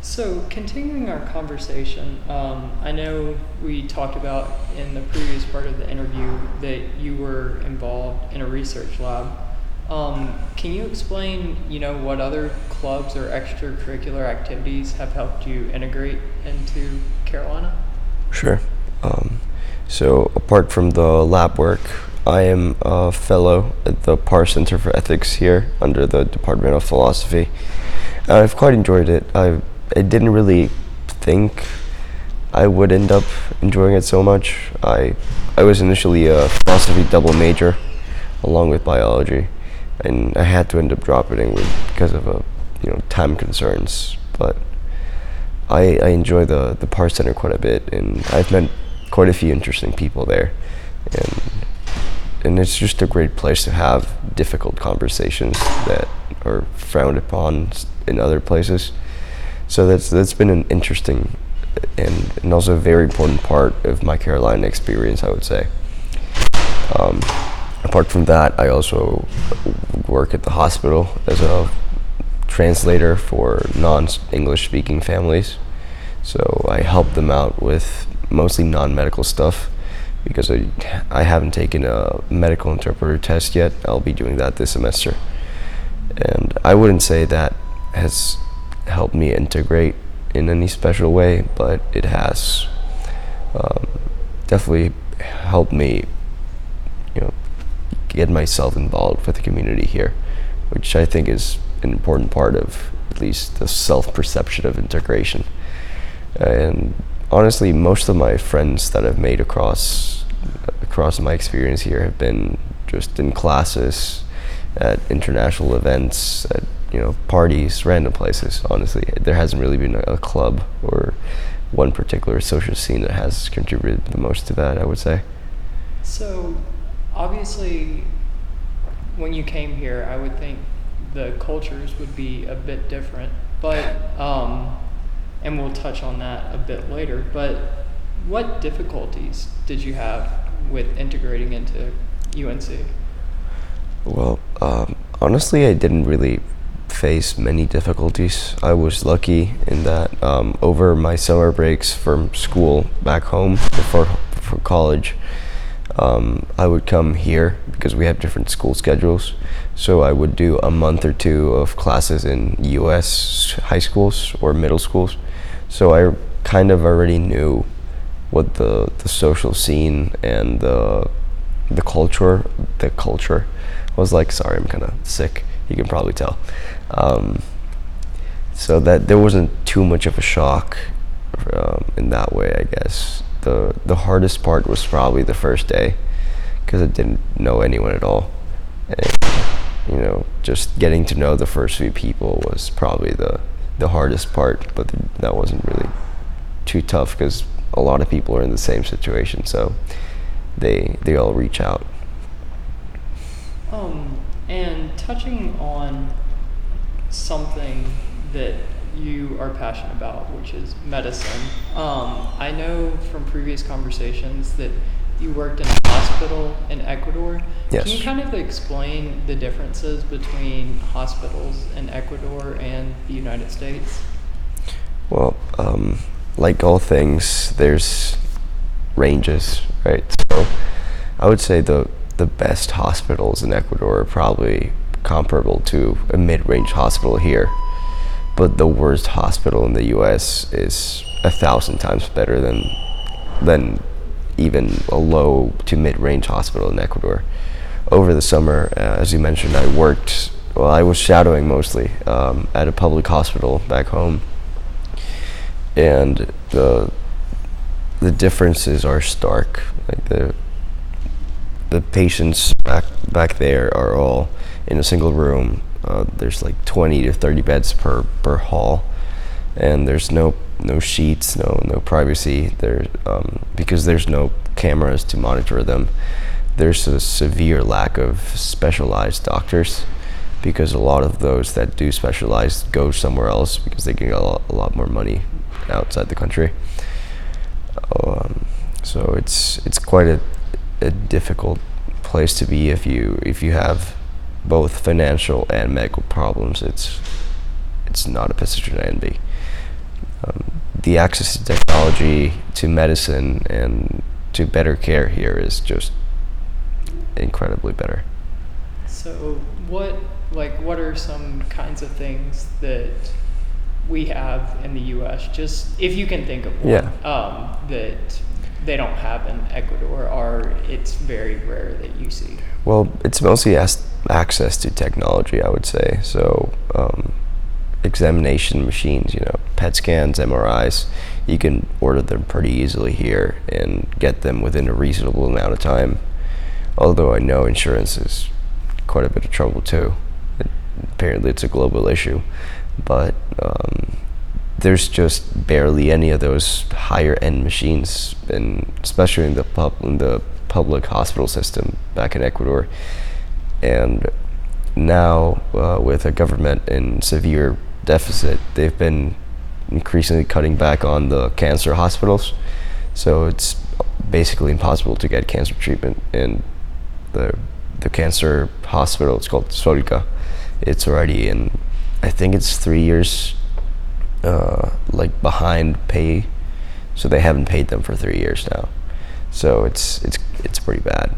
So, continuing our conversation, I know we talked about in the previous part of the interview that you were involved in a research lab. Can you explain, what other clubs or extracurricular activities have helped you integrate into Carolina? Sure. Um, so apart from the lab work, I am a fellow at the Parr Center for Ethics here under the Department of Philosophy. I've quite enjoyed it. I didn't really think I would end up enjoying it so much. I was initially a philosophy double major along with biology, and I had to end up dropping it because of time concerns. But I enjoy the Parr Center quite a bit, and I've met quite a few interesting people there, and it's just a great place to have difficult conversations that are frowned upon in other places. So that's been an interesting and also a very important part of my Carolina experience, I would say. Um, Apart from that, I also work at the hospital as a translator for non-English speaking families. So I help them out with mostly non-medical stuff because I haven't taken a medical interpreter test yet. I'll be doing that this semester. And I wouldn't say that has helped me integrate in any special way, but it has um, definitely helped me, get myself involved with the community here, which I think is an important part of at least the self-perception of integration. And honestly, most of my friends that I've made across my experience here have been just in classes, at international events, at parties, random places. Honestly, there hasn't really been a club or one particular social scene that has contributed the most to that, I would say. So, obviously, when you came here, I would think the cultures would be a bit different, but and we'll touch on that a bit later. But what difficulties did you have with integrating into UNC? Well, honestly, I didn't really face many difficulties. I was lucky in that over my summer breaks from school back home for college, I would come here because we have different school schedules. So I would do a month or two of classes in U.S. high schools or middle schools. So I kind of already knew what the social scene and the culture was like. Sorry, I'm kind of sick. You can probably tell. So that there wasn't too much of a shock in that way, I guess. The hardest part was probably the first day because I didn't know anyone at all. And, just getting to know the first few people was probably the hardest part, but that wasn't really too tough because a lot of people are in the same situation, so they all reach out. And touching on something that you are passionate about, which is medicine. I know from previous conversations that you worked in a hospital in Ecuador. Yes. Can you kind of explain the differences between hospitals in Ecuador and the United States? Well, like all things, there's ranges, right? So I would say the best hospitals in Ecuador are probably comparable to a mid-range hospital here, but the worst hospital in the U.S. is 1,000 times better than even a low to mid-range hospital in Ecuador. Over the summer, as you mentioned, I was shadowing mostly at a public hospital back home, and the differences are stark. Like the patients back there are all in a single room. There's like 20 to 30 beds per hall, and there's no sheets, no privacy there, because there's no cameras to monitor them. There's a severe lack of specialized doctors because a lot of those that do specialize go somewhere else because they can get a lot more money outside the country. So it's quite a difficult place to be if you have both financial and medical problems. It's not a position to envy. the access to technology, to medicine, and to better care here is just incredibly better. So what are some kinds of things that we have in the U.S., just if you can think of one, Yeah. that they don't have in Ecuador, or it's very rare that you see? Well, it's mostly access to technology, I would say. So, examination machines, PET scans, MRIs, you can order them pretty easily here and get them within a reasonable amount of time. Although I know insurance is quite a bit of trouble too. Apparently, it's a global issue, but there's just barely any of those higher end machines, and especially in the public hospital system back in Ecuador. And now, with a government in severe deficit, they've been increasingly cutting back on the cancer hospitals. So it's basically impossible to get cancer treatment in the cancer hospital. It's called Solca. It's already in, I think it's 3 years behind pay, so they haven't paid them for 3 years now. So it's pretty bad.